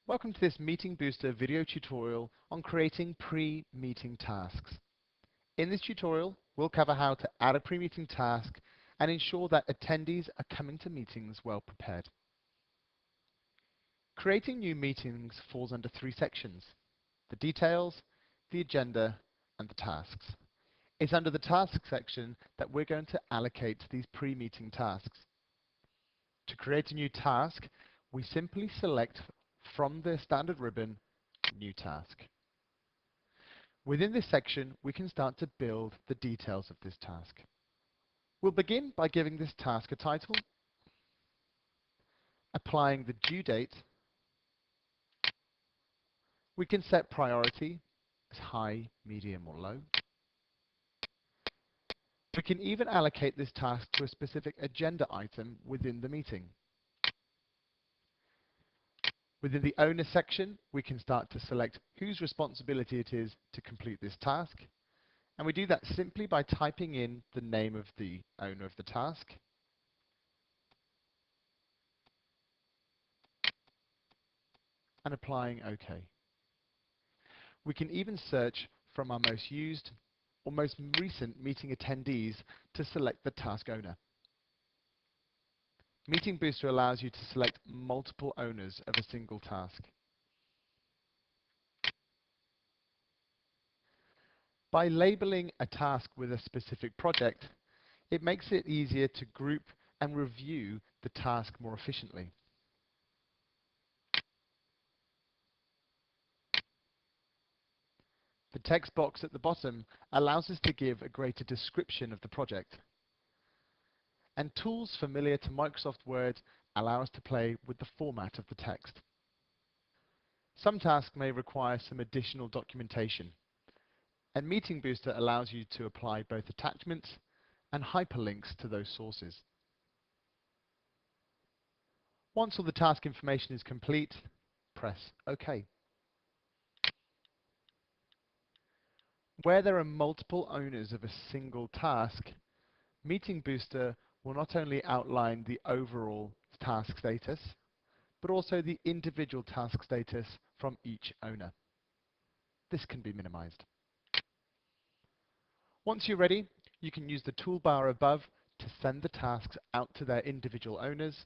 Welcome to this MeetingBooster video tutorial on creating pre-meeting tasks. In this tutorial, we'll cover how to add a pre-meeting task and ensure that attendees are coming to meetings well prepared. Creating new meetings falls under three sections: the details, the agenda, and the tasks. It's under the tasks section that we're going to allocate these pre-meeting tasks. To create a new task, we simply select from the standard ribbon, New Task. Within this section, we can start to build the details of this task. We'll begin by giving this task a title, applying the due date. We can set priority as high, medium, or low. We can even allocate this task to a specific agenda item within the meeting. Within the owner section, we can start to select whose responsibility it is to complete this task. And we do that simply by typing in the name of the owner of the task. And applying OK. We can even search from our most used or most recent meeting attendees to select the task owner. MeetingBooster allows you to select multiple owners of a single task. By labeling a task with a specific project, it makes it easier to group and review the task more efficiently. The text box at the bottom allows us to give a greater description of the project. And tools familiar to Microsoft Word allow us to play with the format of the text. Some tasks may require some additional documentation, and MeetingBooster allows you to apply both attachments and hyperlinks to those sources. Once all the task information is complete, press OK. Where there are multiple owners of a single task, MeetingBooster will not only outline the overall task status, but also the individual task status from each owner. This can be minimized. Once you're ready, you can use the toolbar above to send the tasks out to their individual owners,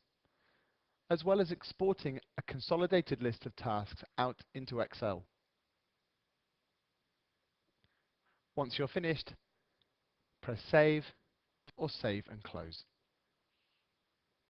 as well as exporting a consolidated list of tasks out into Excel. Once you're finished, press Save or Save and Close.